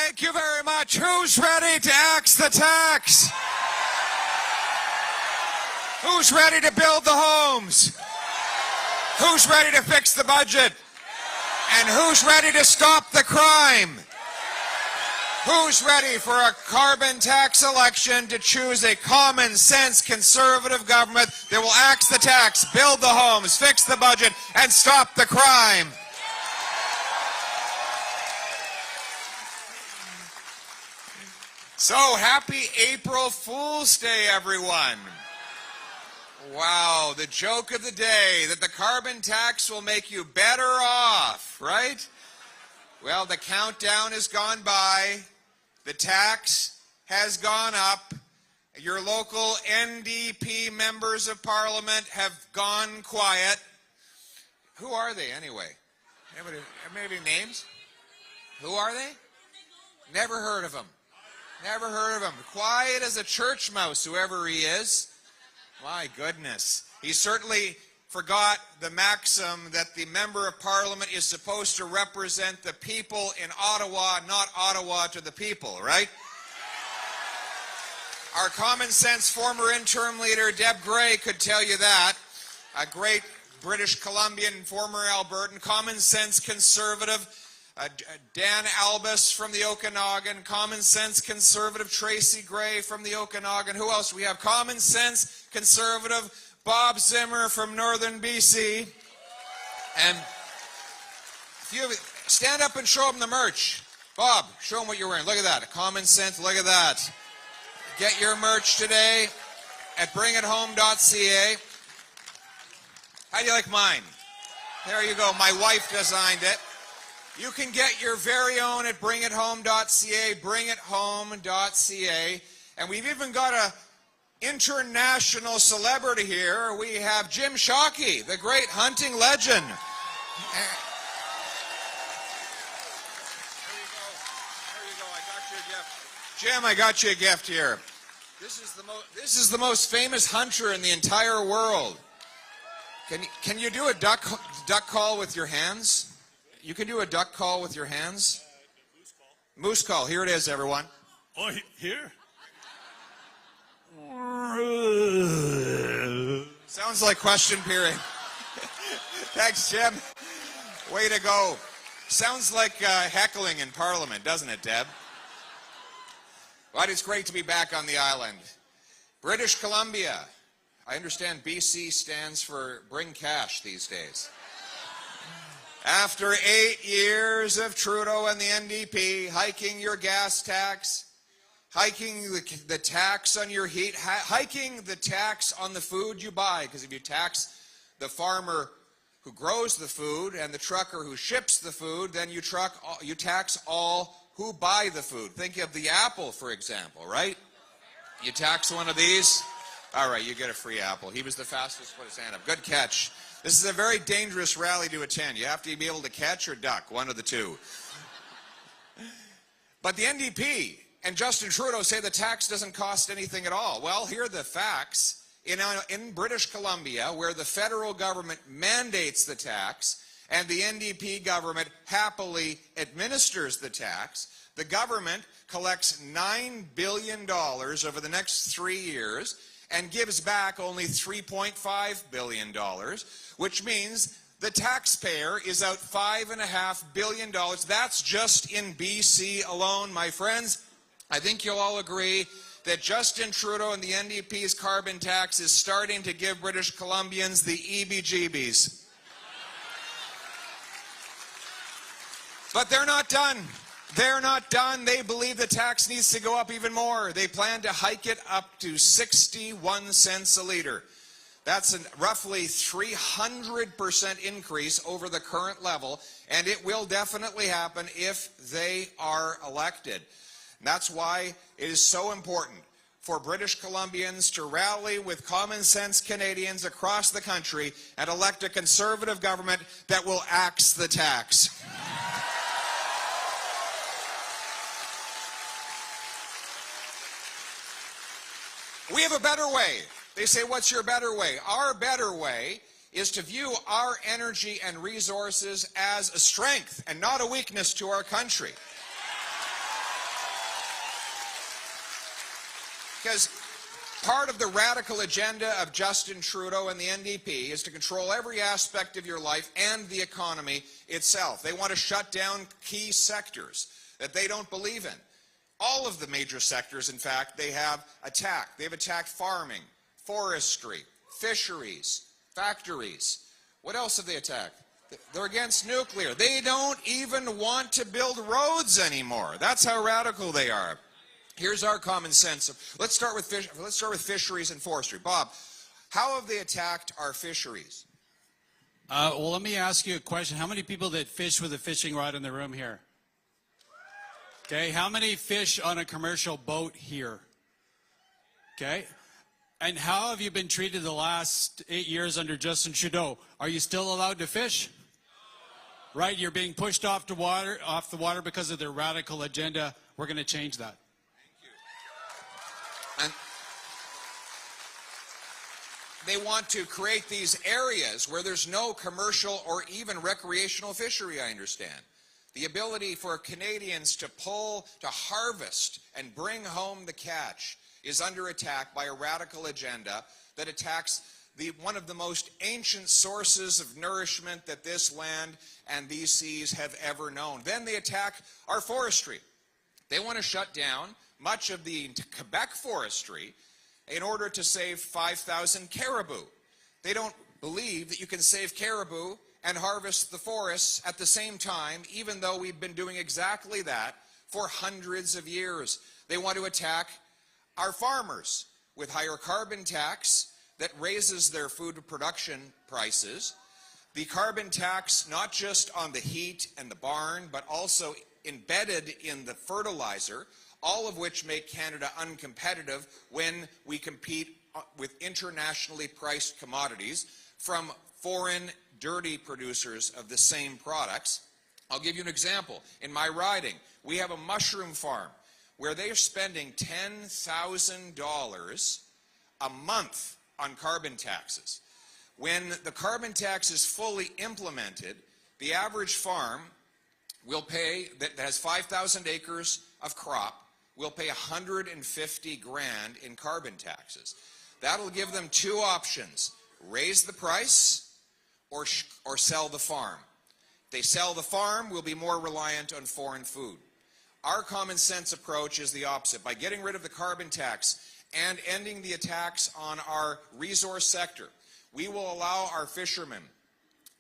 Thank you very much. Who's ready to axe the tax? Who's ready to build the homes? Who's ready to fix the budget? And who's ready to stop the crime? Who's ready for a carbon tax election to choose a common sense conservative government that will axe the tax, build the homes, fix the budget, and stop the crime? So happy April Fool's Day, everyone. Wow, the joke of the day, that the carbon tax will make you better off, right? Well, the countdown has gone by. The tax has gone up. Your local NDP members of parliament have gone quiet. Who are they anyway? Anybody names? Who are they? Never heard of them. Never heard of him. Quiet as a church mouse, whoever he is. My goodness. He certainly forgot the maxim that the member of parliament is supposed to represent the people in Ottawa, not Ottawa to the people, right? Our common sense former interim leader, Deb Gray, could tell you that. A great British Columbian, former Albertan, common sense conservative. Dan Albus from the Okanagan, common sense conservative Tracy Gray from the Okanagan. Who else? We have common sense conservative Bob Zimmer from northern BC. And if you stand up and show them the merch. Bob, show them what you're wearing. Look at that. Common sense, look at that. Get your merch today at bringithome.ca. How do you like mine? There you go. My wife designed it. You can get your very own at bringithome.ca, bringithome.ca. And we've even got an international celebrity here. We have Jim Shockey, the great hunting legend. There you go. I got you a gift. Jim, I got you a gift here. This is the most famous hunter in the entire world. Can you do a duck call with your hands? You can do a duck call with your hands? Moose call. Moose call. Here it is, everyone. Oh, here? Sounds like question period. Thanks, Jim. Way to go. Sounds like heckling in Parliament, doesn't it, Deb? But it's great to be back on the island. British Columbia. I understand BC stands for bring cash these days. After 8 years of Trudeau and the NDP hiking your gas tax, hiking the tax on your heat, hiking the tax on the food you buy, because if you tax the farmer who grows the food and the trucker who ships the food, then you tax all who buy the food. Think of the apple, for example, right? You tax one of these, all right, you get a free apple. He was the fastest to put his hand up. Good catch. This is a very dangerous rally to attend. You have to be able to catch or duck, one of the two. But the NDP and Justin Trudeau say the tax doesn't cost anything at all. Well, here are the facts. In British Columbia, where the federal government mandates the tax and the NDP government happily administers the tax, the government collects $9 billion over the next 3 years and gives back only $3.5 billion, which means the taxpayer is out $5.5 billion. That's just in BC alone, my friends. I think you'll all agree that Justin Trudeau and the NDP's carbon tax is starting to give British Columbians the EBGBs. But they're not done. They're not done. They believe the tax needs to go up even more. They plan to hike it up to 61 cents a liter. That's a roughly 300% increase over the current level, and it will definitely happen if they are elected. And that's why it is so important for British Columbians to rally with common sense Canadians across the country and elect a conservative government that will axe the tax. We have a better way. They say, what's your better way? Our better way is to view our energy and resources as a strength and not a weakness to our country. Because part of the radical agenda of Justin Trudeau and the NDP is to control every aspect of your life and the economy itself. They want to shut down key sectors that they don't believe in. All of the major sectors, in fact, they have attacked. They've attacked farming, forestry, fisheries, factories. What else have they attacked? They're against nuclear. They don't even want to build roads anymore. That's how radical they are. Here's our common sense. Let's start with fisheries and forestry. Bob, how have they attacked our fisheries? Well, let me ask you a question. How many people that fish with a fishing rod in the room here? Okay, how many fish on a commercial boat here? Okay, and how have you been treated the last 8 years under Justin Trudeau? Are you still allowed to fish? Right, you're being pushed off the water because of their radical agenda. We're going to change that. And they want to create these areas where there's no commercial or even recreational fishery, I understand. The ability for Canadians to harvest and bring home the catch is under attack by a radical agenda that attacks one of the most ancient sources of nourishment that this land and these seas have ever known. Then they attack our forestry. They want to shut down much of the Quebec forestry in order to save 5,000 caribou. They don't believe that you can save caribou and harvest the forests at the same time, even though we've been doing exactly that for hundreds of years. They want to attack our farmers with higher carbon tax that raises their food production prices. The carbon tax, not just on the heat and the barn, but also embedded in the fertilizer, all of which make Canada uncompetitive when we compete with internationally priced commodities from foreign dirty producers of the same products. I'll give you an example. In my riding, we have a mushroom farm where they are spending $10,000 a month on carbon taxes. When the carbon tax is fully implemented, the average farm will pay, that has 5,000 acres of crop, will pay $150 grand in carbon taxes. That'll give them two options: raise the price or sell the farm. If they sell the farm, we'll be more reliant on foreign food. Our common sense approach is the opposite. By getting rid of the carbon tax and ending the attacks on our resource sector, we will allow our fishermen,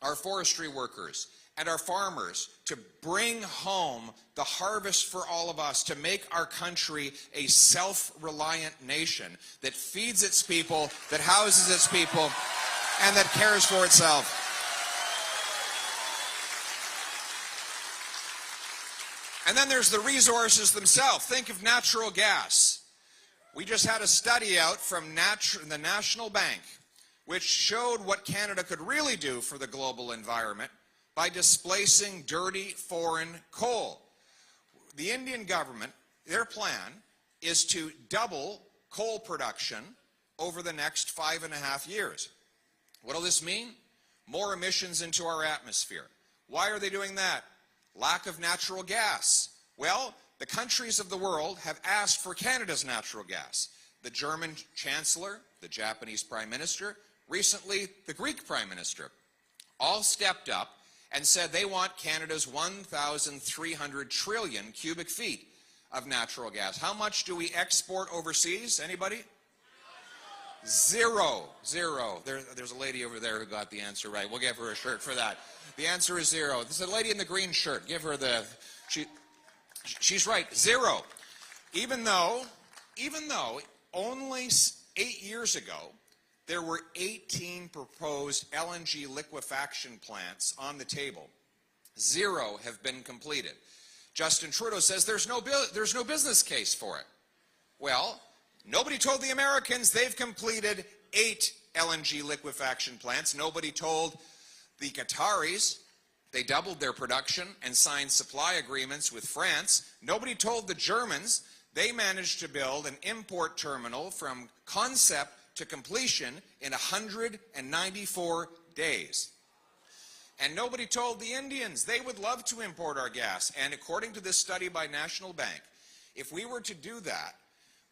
our forestry workers, and our farmers to bring home the harvest for all of us, to make our country a self-reliant nation that feeds its people, that houses its people, and that cares for itself. And then there's the resources themselves. Think of natural gas. We just had a study out from the National Bank which showed what Canada could really do for the global environment by displacing dirty foreign coal. The Indian government, their plan is to double coal production over the next 5.5 years. What will this mean? More emissions into our atmosphere. Why are they doing that? Lack of natural gas. Well, the countries of the world have asked for Canada's natural gas. The German Chancellor, the Japanese Prime Minister, recently the Greek Prime Minister, all stepped up and said they want Canada's 1,300 trillion cubic feet of natural gas. How much do we export overseas? Anybody? Zero. Zero. There's a lady over there who got the answer right. We'll give her a shirt for that. The answer is zero. There's a lady in the green shirt. Give her the... She's right. Zero. Even though only 8 years ago, there were 18 proposed LNG liquefaction plants on the table. 0 have been completed. Justin Trudeau says there's no business case for it. Well, nobody told the Americans they've completed 8 LNG liquefaction plants. Nobody told the Qataris they doubled their production and signed supply agreements with France. Nobody told the Germans they managed to build an import terminal from concept to completion in 194 days. And nobody told the Indians they would love to import our gas. And according to this study by National Bank, if we were to do that,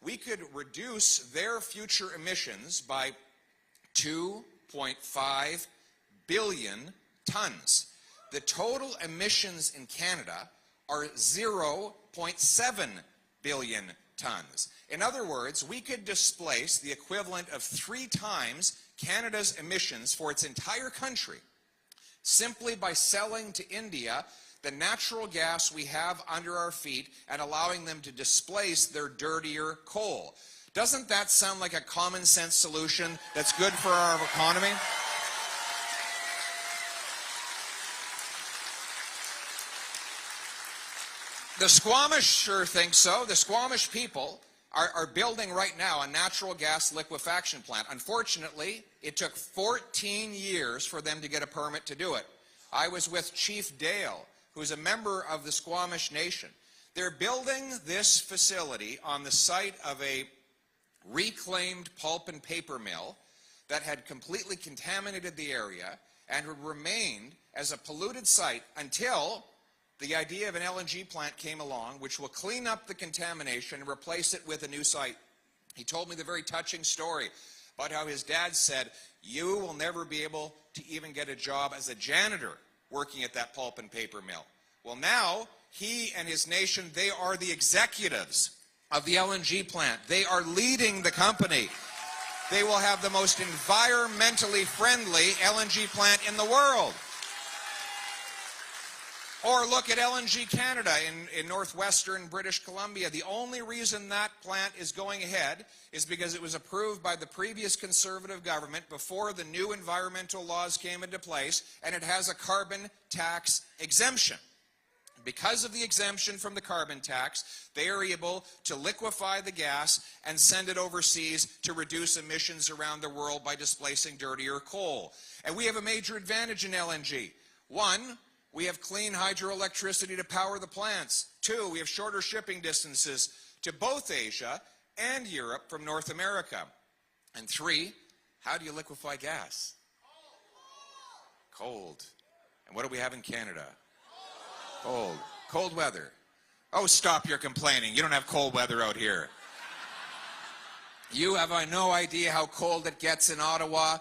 we could reduce their future emissions by 2.5 billion tons. The total emissions in Canada are 0.7 billion tons. In other words, we could displace the equivalent of 3 times Canada's emissions for its entire country simply by selling to India the natural gas we have under our feet and allowing them to displace their dirtier coal. Doesn't that sound like a common sense solution that's good for our economy? The Squamish sure think so. The Squamish people are building right now a natural gas liquefaction plant. Unfortunately, it took 14 years for them to get a permit to do it. I was with Chief Dale, who's a member of the Squamish Nation. They're building this facility on the site of a reclaimed pulp and paper mill that had completely contaminated the area and had remained as a polluted site until the idea of an LNG plant came along, which will clean up the contamination and replace it with a new site. He told me the very touching story about how his dad said, "You will never be able to even get a job as a janitor working at that pulp and paper mill." Well, now he and his nation, they are the executives of the LNG plant. They are leading the company. They will have the most environmentally friendly LNG plant in the world. Or look at LNG Canada in northwestern British Columbia. The only reason that plant is going ahead is because it was approved by the previous Conservative government before the new environmental laws came into place, and it has a carbon tax exemption. Because of the exemption from the carbon tax, they are able to liquefy the gas and send it overseas to reduce emissions around the world by displacing dirtier coal. And we have a major advantage in LNG. One, we have clean hydroelectricity to power the plants. 2, we have shorter shipping distances to both Asia and Europe from North America. And 3, how do you liquefy gas? Cold. And what do we have in Canada? Cold. Cold weather. Oh, stop your complaining. You don't have cold weather out here. You have no idea how cold it gets in Ottawa.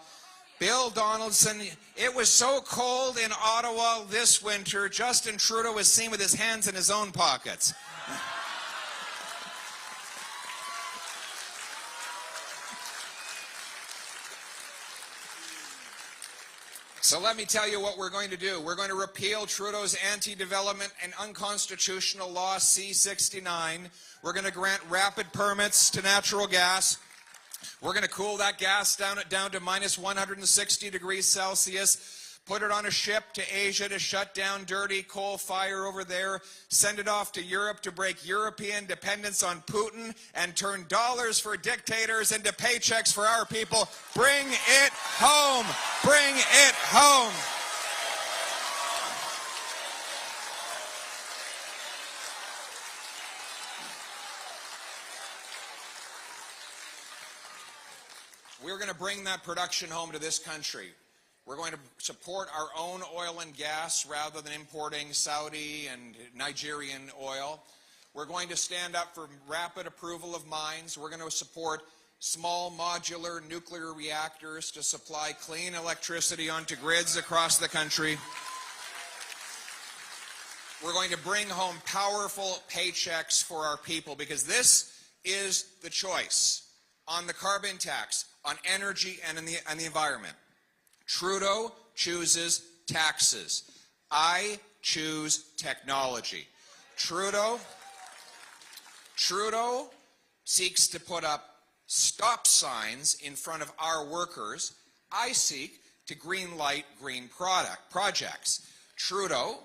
Bill Donaldson, it was so cold in Ottawa this winter, Justin Trudeau was seen with his hands in his own pockets. So let me tell you what we're going to do. We're going to repeal Trudeau's anti-development and unconstitutional law C-69. We're going to grant rapid permits to natural gas. We're going to cool that gas down to minus 160 degrees Celsius, put it on a ship to Asia to shut down dirty coal fire over there, send it off to Europe to break European dependence on Putin, and turn dollars for dictators into paychecks for our people. Bring it home! Bring it home! We're going to bring that production home to this country. We're going to support our own oil and gas rather than importing Saudi and Nigerian oil. We're going to stand up for rapid approval of mines. We're going to support small modular nuclear reactors to supply clean electricity onto grids across the country. We're going to bring home powerful paychecks for our people, because this is the choice on the carbon tax, on energy, and in the environment. Trudeau chooses taxes. I choose technology. Trudeau seeks to put up stop signs in front of our workers. I seek to green light green projects. Trudeau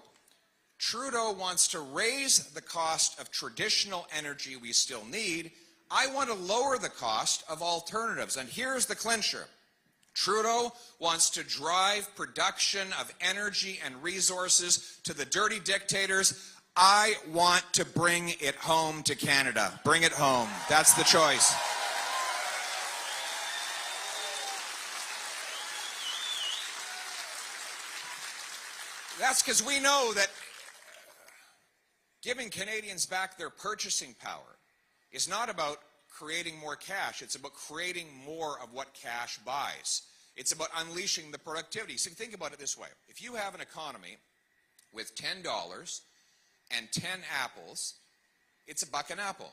wants to raise the cost of traditional energy we still need. I want to lower the cost of alternatives. And here's the clincher. Trudeau wants to drive production of energy and resources to the dirty dictators. I want to bring it home to Canada. Bring it home. That's the choice. That's because we know that giving Canadians back their purchasing power is not about creating more cash. It's about creating more of what cash buys. It's about unleashing the productivity. So think about it this way. If you have an economy with $10 and 10 apples, it's $1 an apple.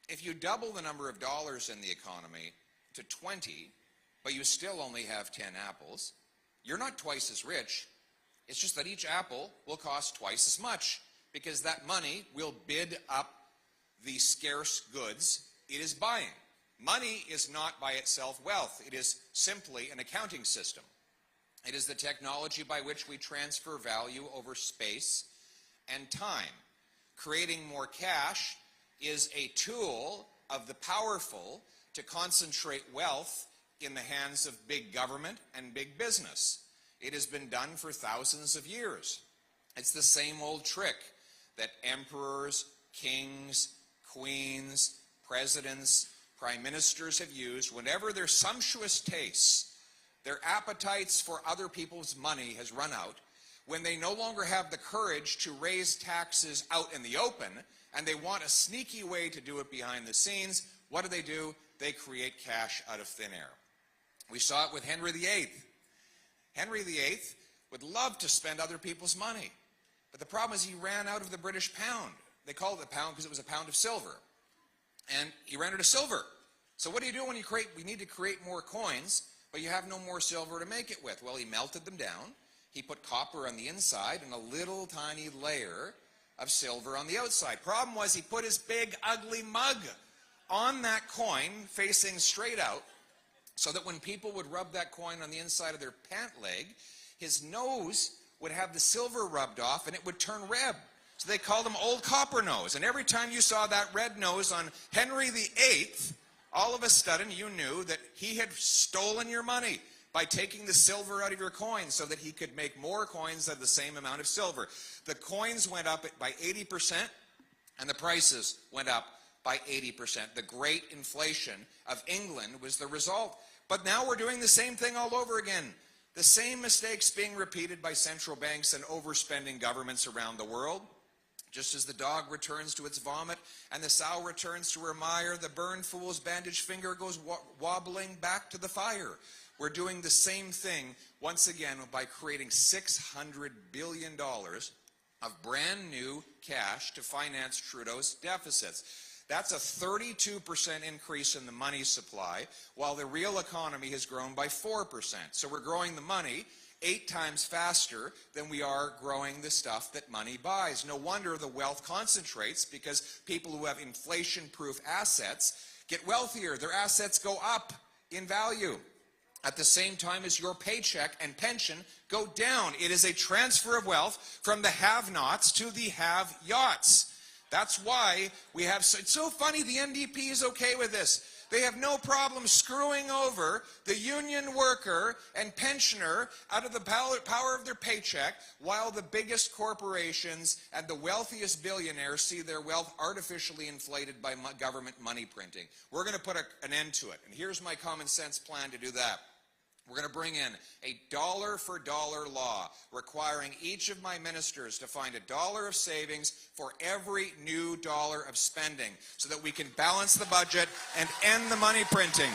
If you double the number of dollars in the economy to 20, but you still only have 10 apples, you're not twice as rich. It's just that each apple will cost twice as much because that money will bid up the scarce goods it is buying. Money is not by itself wealth. It is simply an accounting system. It is the technology by which we transfer value over space and time. Creating more cash is a tool of the powerful to concentrate wealth in the hands of big government and big business. It has been done for thousands of years. It's the same old trick that emperors, kings, queens, presidents, prime ministers have used whenever their sumptuous tastes, their appetites for other people's money has run out, when they no longer have the courage to raise taxes out in the open, and they want a sneaky way to do it behind the scenes. What do? They create cash out of thin air. We saw it with Henry VIII. Henry VIII would love to spend other people's money. But the problem is he ran out of the British pound. They called it a pound because it was a pound of silver. And he ran out of silver. So what do you do when you need to create more coins, but you have no more silver to make it with? Well, he melted them down. He put copper on the inside and a little tiny layer of silver on the outside. Problem was he put his big ugly mug on that coin facing straight out so that when people would rub that coin on the inside of their pant leg, his nose would have the silver rubbed off and it would turn red. So they called him Old Copper Nose. And every time you saw that red nose on Henry VIII, all of a sudden you knew that he had stolen your money by taking the silver out of your coins so that he could make more coins of the same amount of silver. The coins went up by 80% and the prices went up by 80%. The great inflation of England was the result. But now we're doing the same thing all over again. The same mistakes being repeated by central banks and overspending governments around the world. Just as the dog returns to its vomit and the sow returns to her mire, the burned fool's bandaged finger goes wobbling back to the fire. We're doing the same thing once again by creating $600 billion of brand new cash to finance Trudeau's deficits. That's a 32% increase in the money supply, while the real economy has grown by 4%. So we're growing the money 8 times faster than we are growing the stuff that money buys. No wonder the wealth concentrates, because people who have inflation-proof assets get wealthier. Their assets go up in value at the same time as your paycheck and pension go down. It is a transfer of wealth from the have-nots to the have-yachts. That's why we have, it's so funny the NDP is okay with this. They have no problem screwing over the union worker and pensioner out of the power of their paycheck, while the biggest corporations and the wealthiest billionaires see their wealth artificially inflated by government money printing. We're going to put an end to it. And here's my common sense plan to do that. We're going to bring in a dollar-for-dollar law requiring each of my ministers to find $1 of savings for every new dollar of spending so that we can balance the budget and end the money printing.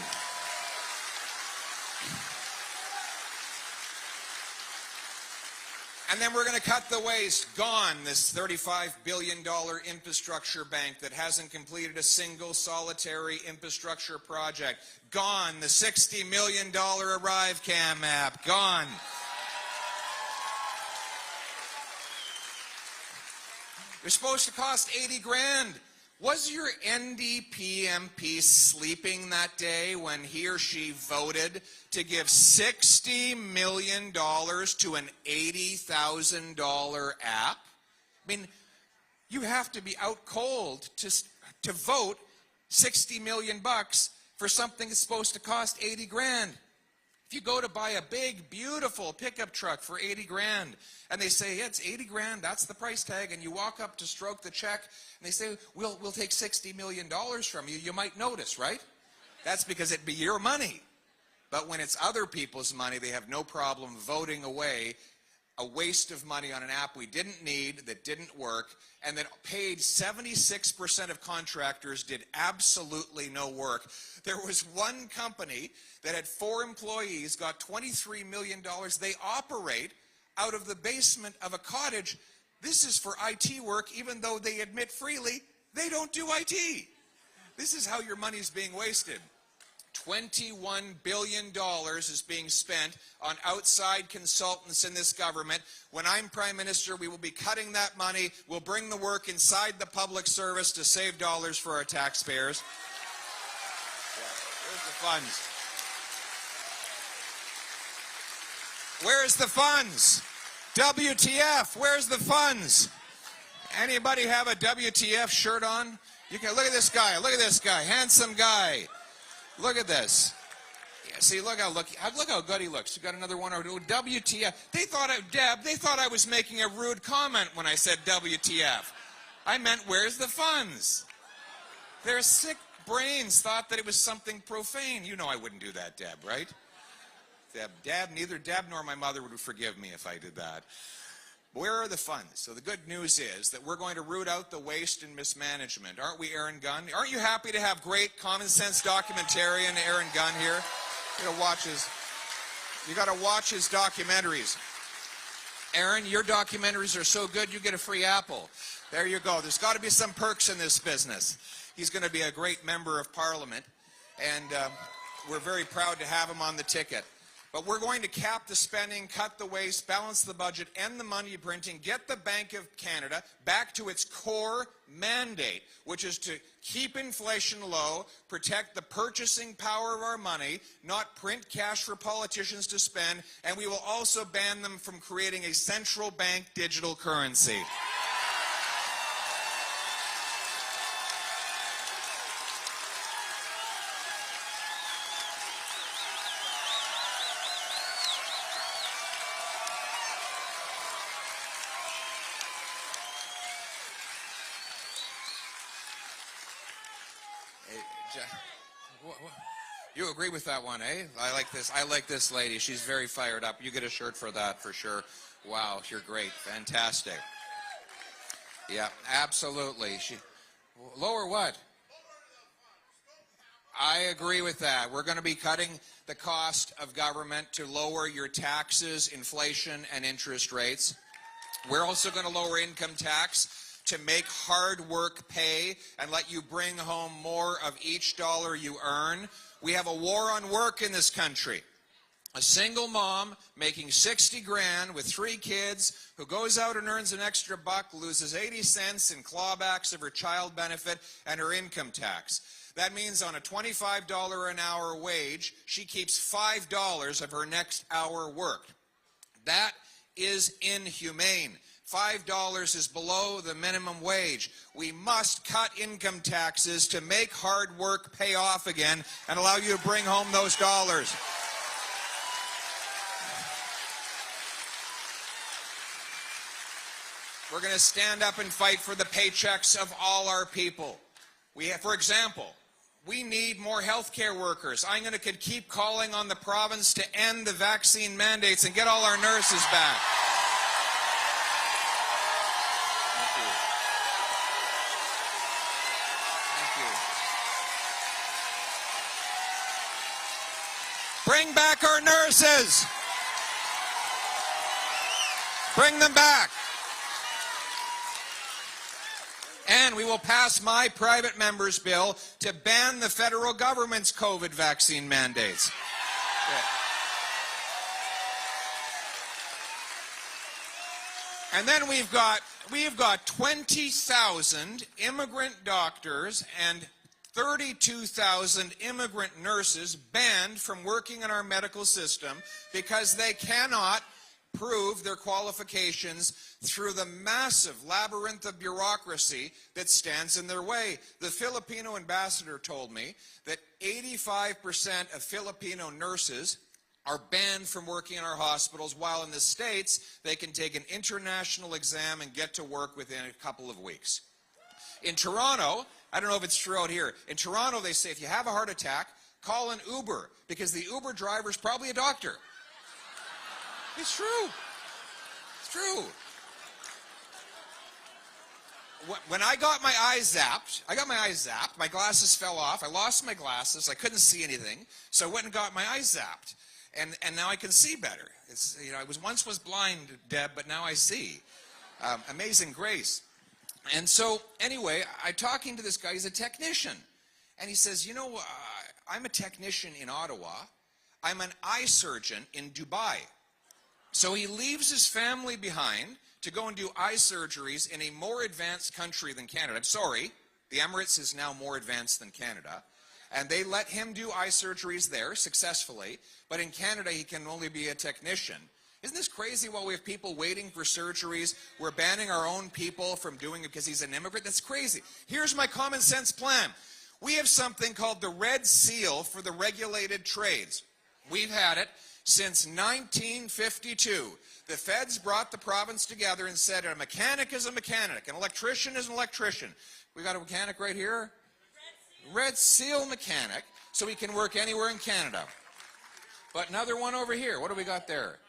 And then we're going to cut the waste. Gone this $35 billion infrastructure bank that hasn't completed a single solitary infrastructure project. Gone the $60 million ArriveCam app. Gone. They're supposed to cost 80 grand. Was your NDP MP sleeping that day when he or she voted to give $60 million to an $80,000 app? I mean, you have to be out cold to vote $60 million for something that's supposed to cost 80 grand. If you go to buy a big, beautiful pickup truck for 80 grand, and they say, yeah, it's 80 grand, that's the price tag, and you walk up to stroke the check, and they say, we'll take $60 million from you, you might notice, right? That's because it'd be your money. But when it's other people's money, they have no problem voting away a waste of money on an app we didn't need, that didn't work, and that paid 76% of contractors did absolutely no work. There was one company that had 4 employees, got $23 million. They operate out of the basement of a cottage. This is for IT work, even though they admit freely they don't do IT. This is how your money is being wasted. $21 billion is being spent on outside consultants in this government. When I'm Prime Minister, we will be cutting that money. We'll bring the work inside the public service to save dollars for our taxpayers. Where's the funds? Where's the funds? WTF, where's the funds? Anybody have a WTF shirt on? You can look at this guy, handsome guy. Look at this. Yeah, see, look how good he looks. You got another one? WTF. They thought I was making a rude comment when I said WTF. I meant, where's the funds? Their sick brains thought that it was something profane. You know I wouldn't do that, Deb, right? Neither Deb nor my mother would forgive me if I did that. Where are the funds? So the good news is that we're going to root out the waste and mismanagement. Aren't we, Aaron Gunn? Aren't you happy to have great common sense documentarian Aaron Gunn here? You gotta watch his documentaries. Aaron, your documentaries are so good you get a free apple. There you go. There's got to be some perks in this business. He's going to be a great member of Parliament, and we're very proud to have him on the ticket. But we're going to cap the spending, cut the waste, balance the budget, end the money printing, get the Bank of Canada back to its core mandate, which is to keep inflation low, protect the purchasing power of our money, not print cash for politicians to spend, and we will also ban them from creating a central bank digital currency. You agree with that one, eh? I like this lady. She's very fired up. You get a shirt for that for sure. Wow, you're great. Fantastic. Yeah, absolutely. Lower what? I agree with that. We're going to be cutting the cost of government to lower your taxes, inflation, and interest rates. We're also going to lower income tax to make hard work pay and let you bring home more of each dollar you earn. We have a war on work in this country. A single mom making 60 grand with 3 kids who goes out and earns an extra buck loses 80 cents in clawbacks of her child benefit and her income tax. That means on a $25 an hour wage, she keeps $5 of her next hour worked. That is inhumane. $5 is below the minimum wage. We must cut income taxes to make hard work pay off again and allow you to bring home those dollars. We're going to stand up and fight for the paychecks of all our people. For example, we need more healthcare workers. I'm going to keep calling on the province to end the vaccine mandates and get all our nurses back. Bring back our nurses. Bring them back. And we will pass my private member's bill to ban the federal government's COVID vaccine mandates. Yeah. And then we've got 20,000 immigrant doctors and 32,000 immigrant nurses banned from working in our medical system because they cannot prove their qualifications through the massive labyrinth of bureaucracy that stands in their way. The Filipino ambassador told me that 85% of Filipino nurses are banned from working in our hospitals, while in the States they can take an international exam and get to work within a couple of weeks. In Toronto, I don't know if it's true out here, in Toronto they say if you have a heart attack, call an Uber, because the Uber driver is probably a doctor. It's true. True. When I got my eyes zapped, my glasses fell off, I lost my glasses, I couldn't see anything, so I went and got my eyes zapped. And now I can see better. It's, you know, I once was blind, Deb, but now I see. Amazing grace. And so, anyway, I'm talking to this guy, he's a technician. And he says, you know, I'm a technician in Ottawa. I'm an eye surgeon in Dubai. So he leaves his family behind to go and do eye surgeries in a more advanced country than Canada. I'm sorry, the Emirates is now more advanced than Canada. And they let him do eye surgeries there successfully. But in Canada, he can only be a technician. Isn't this crazy? While we have people waiting for surgeries, we're banning our own people from doing it because he's an immigrant? That's crazy. Here's my common sense plan. We have something called the Red Seal for the regulated trades. We've had it since 1952. The feds brought the province together and said a mechanic is a mechanic, an electrician is an electrician. We got a mechanic right here. Red Seal mechanic, so he can work anywhere in Canada. But another one over here. What do we got there?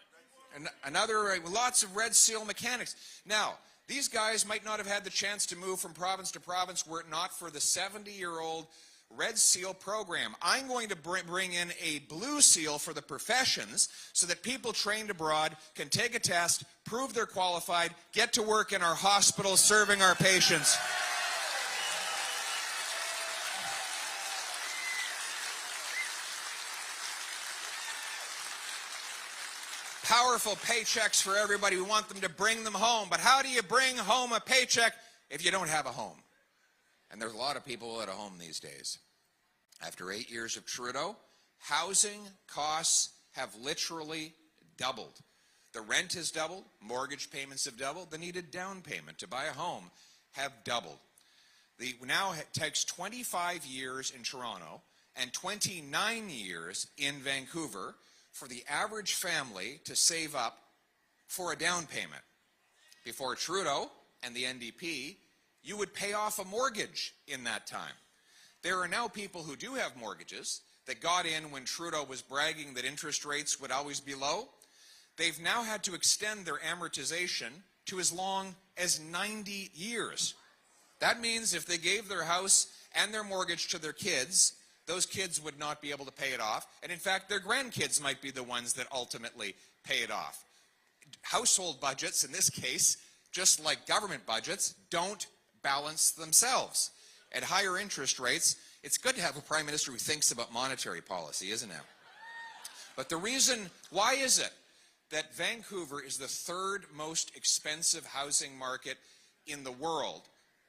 Another, lots of Red Seal mechanics. Now, these guys might not have had the chance to move from province to province were it not for the 70-year-old Red Seal program. I'm going to bring in a Blue Seal for the professions so that people trained abroad can take a test, prove they're qualified, get to work in our hospitals serving our patients. Powerful paychecks for everybody. We want them to bring them home. But how do you bring home a paycheck if you don't have a home? And there's a lot of people without a home these days. After 8 years of Trudeau, housing costs have literally doubled. The rent has doubled, mortgage payments have doubled, the needed down payment to buy a home have doubled. Now it takes 25 years in Toronto and 29 years in Vancouver for the average family to save up for a down payment. Before Trudeau and the NDP, you would pay off a mortgage in that time. There are now people who do have mortgages that got in when Trudeau was bragging that interest rates would always be low. They've now had to extend their amortization to as long as 90 years. That means if they gave their house and their mortgage to their kids, those kids would not be able to pay it off. And in fact, their grandkids might be the ones that ultimately pay it off. Household budgets, in this case, just like government budgets, don't balance themselves. At higher interest rates, it's good to have a prime minister who thinks about monetary policy, isn't it? But the reason, why is it that Vancouver is the third most expensive housing market in the world?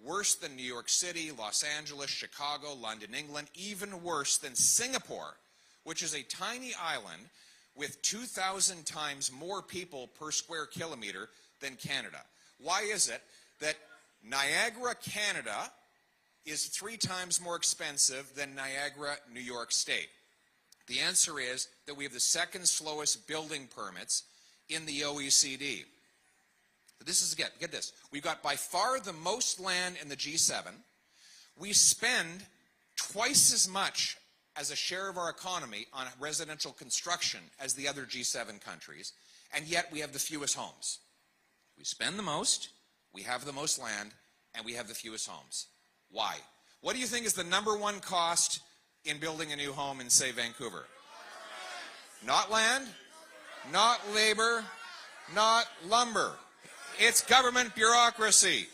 Worse than New York City, Los Angeles, Chicago, London, England, even worse than Singapore, which is a tiny island with 2,000 times more people per square kilometer than Canada. Why is it that Niagara, Canada is 3 times more expensive than Niagara, New York State? The answer is that we have the second slowest building permits in the OECD. This is, get this, we've got by far the most land in the G7. We spend twice as much as a share of our economy on residential construction as the other G7 countries, and yet we have the fewest homes. We spend the most, we have the most land, and we have the fewest homes. Why? What do you think is the #1 cost in building a new home in, say, Vancouver? Not land, not labor, not lumber. It's government bureaucracy.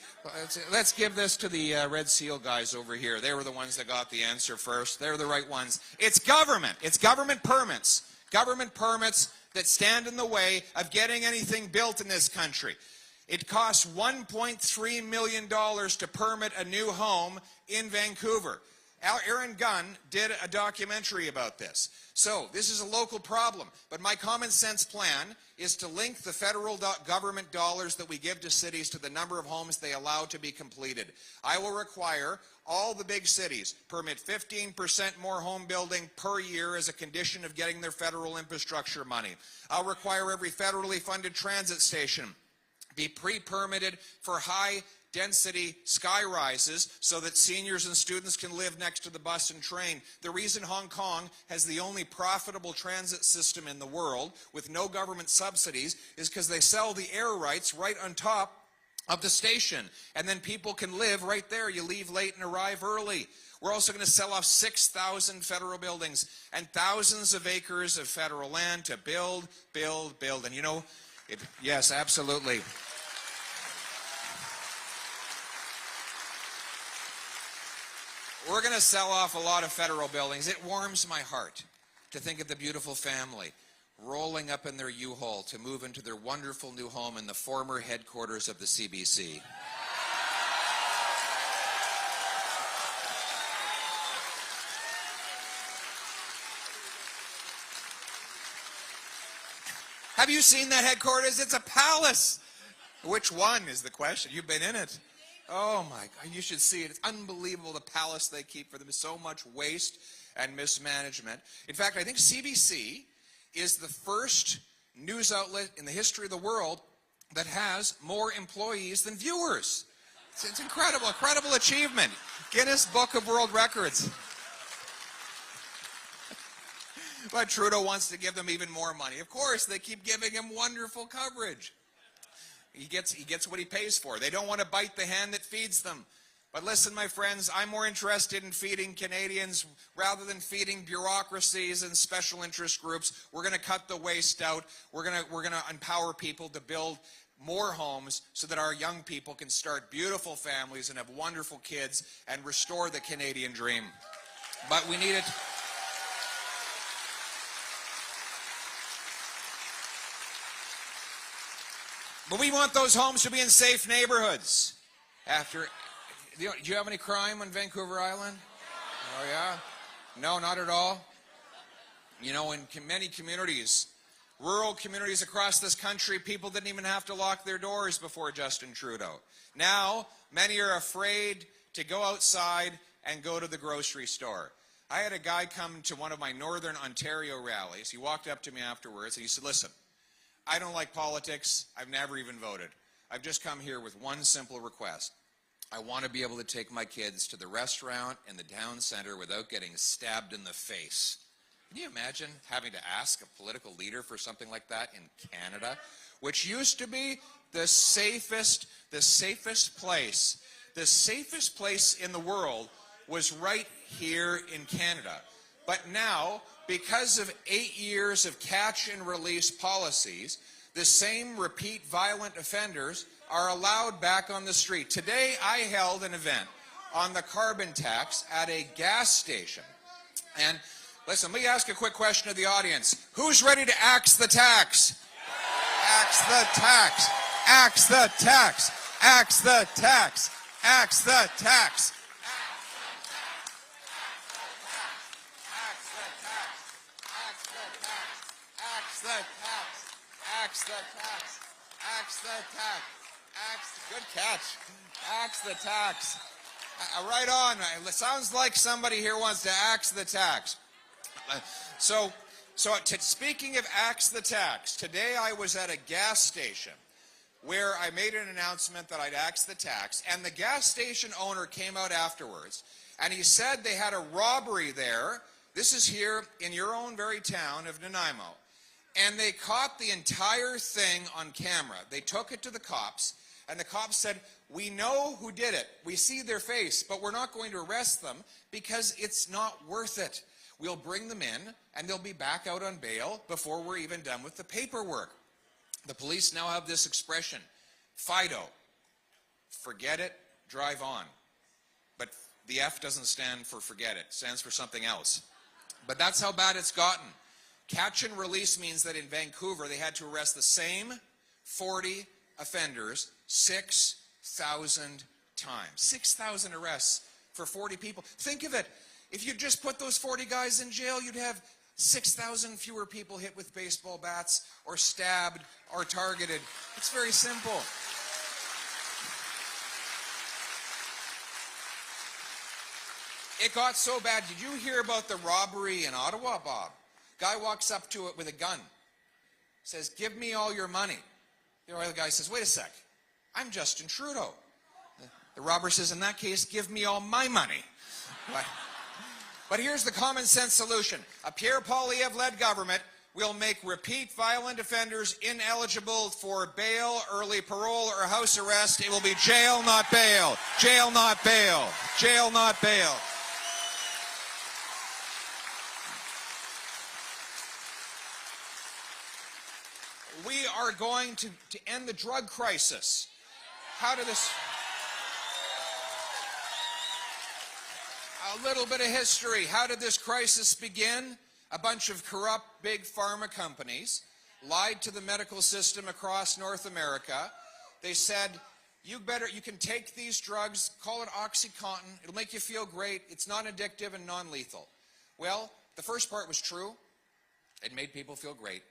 Let's give this to the Red Seal guys over here. They were the ones that got the answer first. They're the right ones. It's government. It's government permits. Government permits that stand in the way of getting anything built in this country. It costs $1.3 million to permit a new home in Vancouver. Aaron Gunn did a documentary about this. So this is a local problem, but my common sense plan is to link the federal government dollars that we give to cities to the number of homes they allow to be completed. I will require all the big cities permit 15% more home building per year as a condition of getting their federal infrastructure money. I'll require every federally funded transit station be pre-permitted for high-density sky rises so that seniors and students can live next to the bus and train. The reason Hong Kong has the only profitable transit system in the world with no government subsidies is because they sell the air rights right on top of the station, and then people can live right there. You leave late and arrive early. We're also going to sell off 6,000 federal buildings and thousands of acres of federal land to build, build, build. And you know, yes, absolutely. We're going to sell off a lot of federal buildings. It warms my heart to think of the beautiful family rolling up in their U-Haul to move into their wonderful new home in the former headquarters of the CBC. Have you seen that headquarters? It's a palace. Which one is the question? You've been in it. Oh my God, you should see it. It's unbelievable, the palace they keep for them. So much waste and mismanagement. In fact, I think CBC is the first news outlet in the history of the world that has more employees than viewers. It's incredible, incredible achievement. Guinness Book of World Records. But Trudeau wants to give them even more money. Of course, they keep giving him wonderful coverage. He gets what he pays for. They don't want to bite the hand that feeds them. But listen, my friends, I'm more interested in feeding Canadians rather than feeding bureaucracies and special interest groups. We're going to cut the waste out. We're going to empower people to build more homes so that our young people can start beautiful families and have wonderful kids and restore the Canadian dream. But we need it. But we want those homes to be in safe neighborhoods. Do you have any crime on Vancouver Island? Oh, yeah? No, not at all? You know, in many communities, rural communities across this country, people didn't even have to lock their doors before Justin Trudeau. Now, many are afraid to go outside and go to the grocery store. I had a guy come to one of my Northern Ontario rallies. He walked up to me afterwards and he said, listen, I don't like politics. I've never even voted. I've just come here with one simple request. I want to be able to take my kids to the restaurant in the town center without getting stabbed in the face. Can you imagine having to ask a political leader for something like that in Canada, which used to be the safest place. The safest place in the world was right here in Canada. But now, because of 8 years of catch and release policies, the same repeat violent offenders are allowed back on the street. Today, I held an event on the carbon tax at a gas station. And listen, let me ask a quick question to the audience. Who's ready to axe the tax? Axe the tax. Axe the tax. Axe the tax. Axe the tax. Axe the tax. Axe the tax. Good catch. Axe the tax. Right on. It sounds like somebody here wants to axe the tax. Speaking of axe the tax, today I was at a gas station where I made an announcement that I'd axe the tax, and the gas station owner came out afterwards, and he said they had a robbery there. This is here in your own very town of Nanaimo. And they caught the entire thing on camera. They took it to the cops, and the cops said, we know who did it. We see their face, but we're not going to arrest them because it's not worth it. We'll bring them in, and they'll be back out on bail before we're even done with the paperwork. The police now have this expression, FIDO, forget it, drive on. But the F doesn't stand for forget it. It stands for something else. But that's how bad it's gotten. Catch and release means that in Vancouver, they had to arrest the same 40 offenders 6,000 times. 6,000 arrests for 40 people. Think of it. If you just put those 40 guys in jail, you'd have 6,000 fewer people hit with baseball bats or stabbed or targeted. It's very simple. It got so bad. Did you hear about the robbery in Ottawa, Bob? Guy walks up to it with a gun. Says, give me all your money. The other guy says, wait a sec, I'm Justin Trudeau. The robber says, in that case, give me all my money. But here's the common sense solution. A Pierre Poilievre-led government will make repeat violent offenders ineligible for bail, early parole, or house arrest. It will be jail, not bail. Jail, not bail. Jail, not bail. We are going to end the drug crisis. How did this... A little bit of history. How did this crisis begin? A bunch of corrupt big pharma companies lied to the medical system across North America. They said, you can take these drugs, call it OxyContin, it'll make you feel great, it's non-addictive and non-lethal. Well, the first part was true. It made people feel great.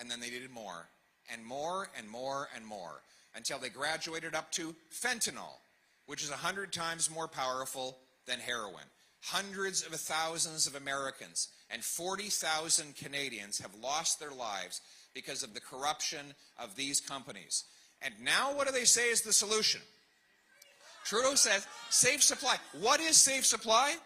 And then they needed more, and more, and more, and more, until they graduated up to fentanyl, which is 100 times more powerful than heroin. Hundreds of thousands of Americans and 40,000 Canadians have lost their lives because of the corruption of these companies. And now what do they say is the solution? Trudeau says, safe supply. What is safe supply?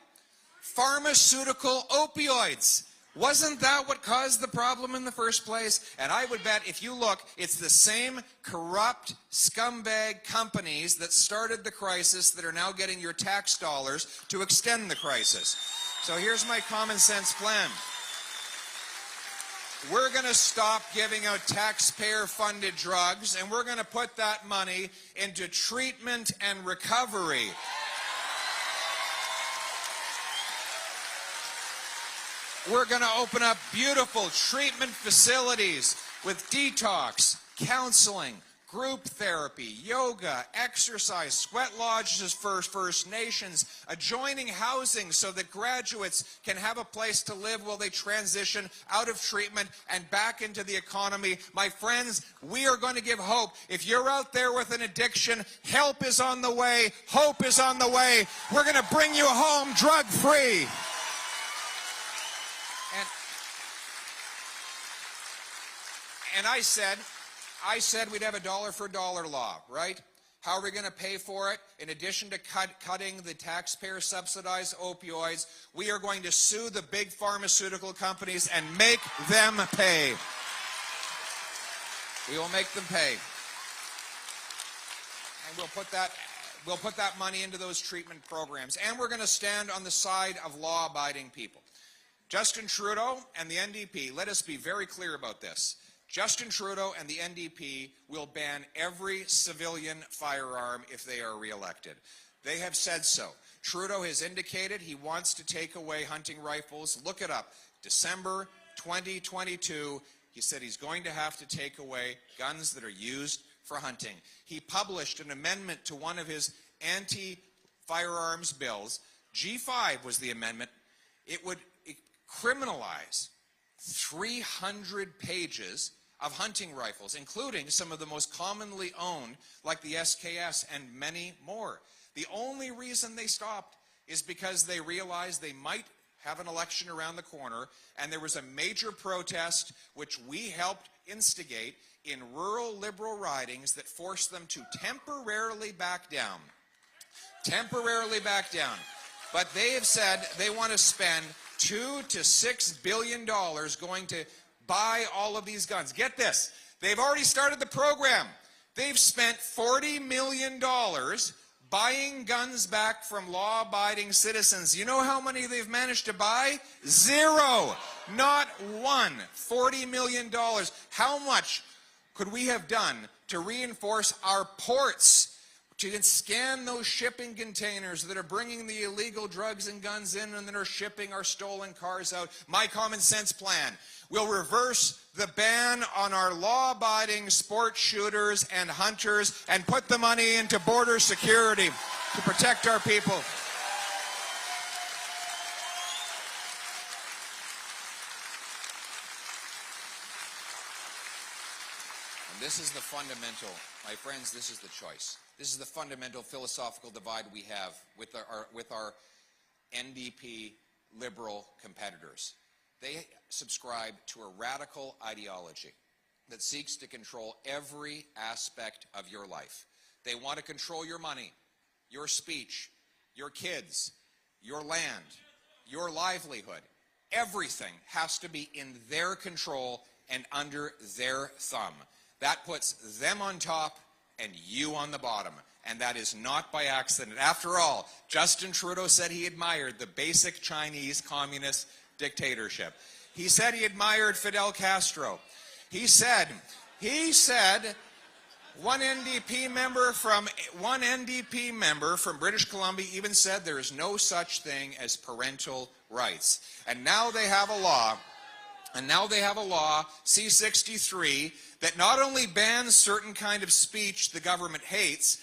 Pharmaceutical opioids. Wasn't that what caused the problem in the first place? And I would bet if you look, it's the same corrupt scumbag companies that started the crisis that are now getting your tax dollars to extend the crisis. So here's my common sense plan. We're going to stop giving out taxpayer-funded drugs, and we're going to put that money into treatment and recovery. We're going to open up beautiful treatment facilities with detox, counseling, group therapy, yoga, exercise, sweat lodges for First Nations, adjoining housing so that graduates can have a place to live while they transition out of treatment and back into the economy. My friends, we are going to give hope. If you're out there with an addiction, help is on the way, hope is on the way. We're going to bring you home drug-free. And I said we'd have a dollar for dollar law, right? How are we going to pay for it? In addition to cutting the taxpayer subsidized opioids, we are going to sue the big pharmaceutical companies and make them pay. We will make them pay. And we'll put that money into those treatment programs. And we're going to stand on the side of law-abiding people. Justin Trudeau and the NDP, let us be very clear about this. Justin Trudeau and the NDP will ban every civilian firearm if they are reelected. They have said so. Trudeau has indicated he wants to take away hunting rifles. Look it up. December 2022, he said he's going to have to take away guns that are used for hunting. He published an amendment to one of his anti-firearms bills. G5 was the amendment. It would criminalize 300 pages of hunting rifles, including some of the most commonly owned, like the SKS and many more. The only reason they stopped is because they realized they might have an election around the corner, and there was a major protest which we helped instigate in rural Liberal ridings that forced them to temporarily back down. Temporarily back down. But they have said they want to spend $2 to $6 billion going to buy all of these guns. Get this. They've already started the program. They've spent $40 million buying guns back from law-abiding citizens. You know how many they've managed to buy? Zero. Not one. $40 million. How much could we have done to reinforce our ports, to scan those shipping containers that are bringing the illegal drugs and guns in and that are shipping our stolen cars out? My common sense plan will reverse the ban on our law-abiding sport shooters and hunters and put the money into border security to protect our people. And this is the fundamental, my friends, this is the choice. This is the fundamental philosophical divide we have with our NDP liberal competitors. They subscribe to a radical ideology. that seeks to control every aspect of your life. They want to control your money, your speech, your kids, your land, your livelihood. Everything has to be in their control and under their thumb. That puts them on top and you on the bottom. And that is not by accident. After all, Justin Trudeau said he admired the basic Chinese communist dictatorship. He said he admired Fidel Castro. He said one NDP member from British Columbia even said there is no such thing as parental rights. And now they have a law, C-63, that not only bans certain kind of speech the government hates,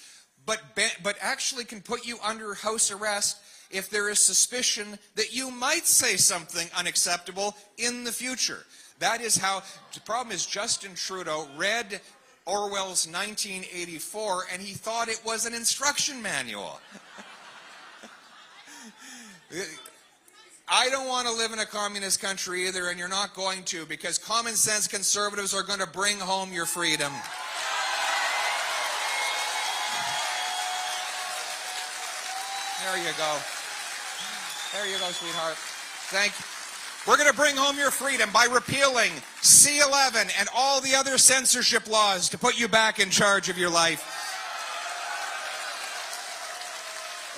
but actually can put you under house arrest if there is suspicion that you might say something unacceptable in the future. That is how, the problem is Justin Trudeau read Orwell's 1984 and he thought it was an instruction manual. I don't want to live in a communist country either, and you're not going to, because common sense conservatives are going to bring home your freedom. There you go. There you go, sweetheart. Thank you. We're going to bring home your freedom by repealing C-11 and all the other censorship laws to put you back in charge of your life.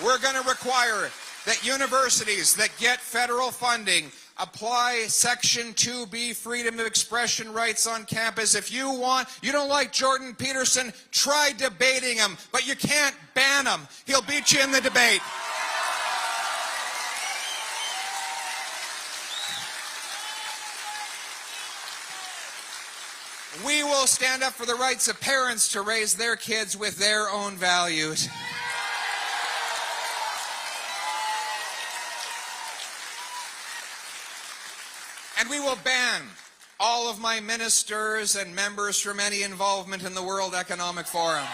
We're going to require that universities that get federal funding apply Section 2B freedom of expression rights on campus. If you don't like Jordan Peterson, try debating him, but you can't ban him. He'll beat you in the debate. We will stand up for the rights of parents to raise their kids with their own values. And we will ban all of my ministers and members from any involvement in the World Economic Forum.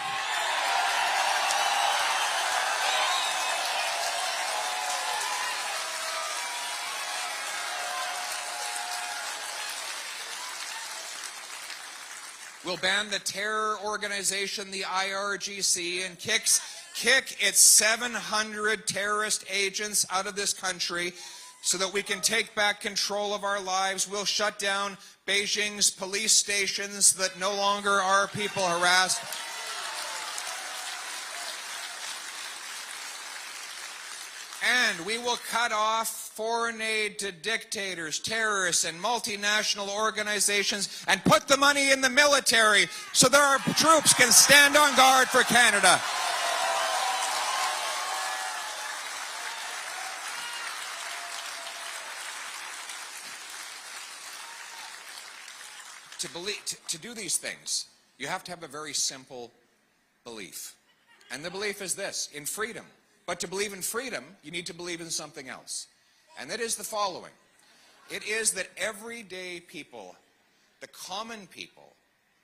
We'll ban the terror organization, the IRGC, and kick its 700 terrorist agents out of this country so that we can take back control of our lives. We'll shut down Beijing's police stations that no longer are people harassed. And we will cut off foreign aid to dictators, terrorists, and multinational organizations and put the money in the military so that our troops can stand on guard for Canada. To do these things, you have to have a very simple belief. And the belief is this, in freedom. But to believe in freedom, you need to believe in something else. And that is the following. It is that everyday people, the common people,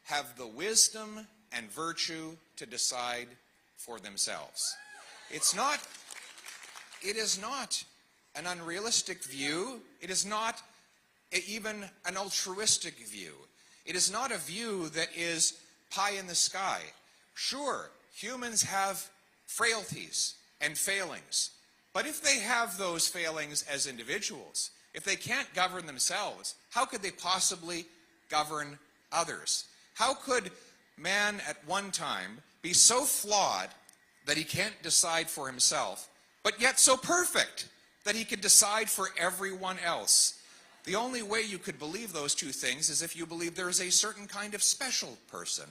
have the wisdom and virtue to decide for themselves. It is not an unrealistic view. It is not even an altruistic view. It is not a view that is pie in the sky. Sure, humans have frailties and failings. But if they have those failings as individuals, if they can't govern themselves, how could they possibly govern others? How could man at one time be so flawed that he can't decide for himself, but yet so perfect that he could decide for everyone else? The only way you could believe those two things is if you believe there is a certain kind of special person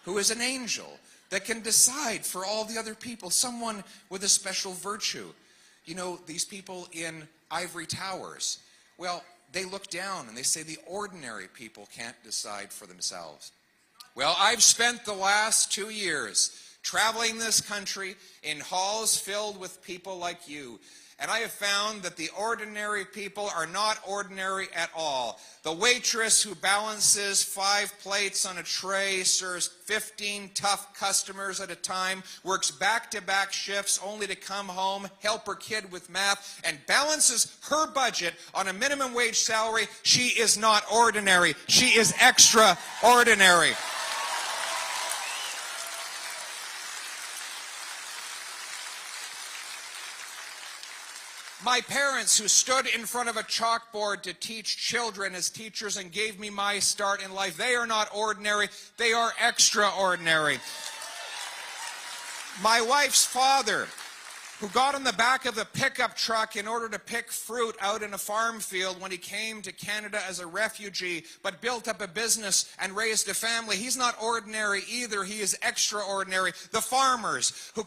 who is an angel that can decide for all the other people, someone with a special virtue. You know, these people in ivory towers, well, they look down and they say the ordinary people can't decide for themselves. Well, I've spent the last 2 years traveling this country in halls filled with people like you, And I have found that the ordinary people are not ordinary at all. The waitress who balances 5 plates on a tray, serves 15 tough customers at a time, works back-to-back shifts only to come home, help her kid with math, and balances her budget on a minimum wage salary. She is not ordinary. She is extraordinary. My parents, who stood in front of a chalkboard to teach children as teachers and gave me my start in life, they are not ordinary, they are extraordinary. My wife's father, who got on the back of a pickup truck in order to pick fruit out in a farm field when he came to Canada as a refugee, but built up a business and raised a family. He's not ordinary either. He is extraordinary. The farmers who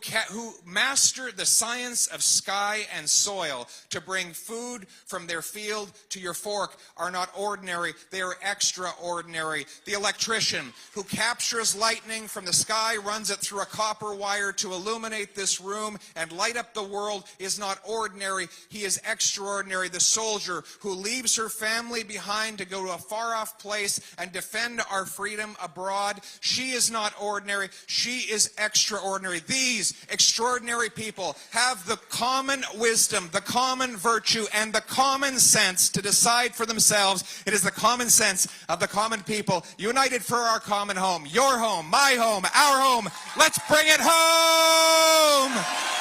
mastered the science of sky and soil to bring food from their field to your fork are not ordinary. They are extraordinary. The electrician who captures lightning from the sky, runs it through a copper wire to illuminate this room and light up the world is not ordinary. He is extraordinary. The soldier who leaves her family behind to go to a far-off place and defend our freedom abroad, she is not ordinary. She is extraordinary. These extraordinary people have the common wisdom, the common virtue, and the common sense to decide for themselves. It is the common sense of the common people united for our common home. Your home, my home, our home. Let's bring it home!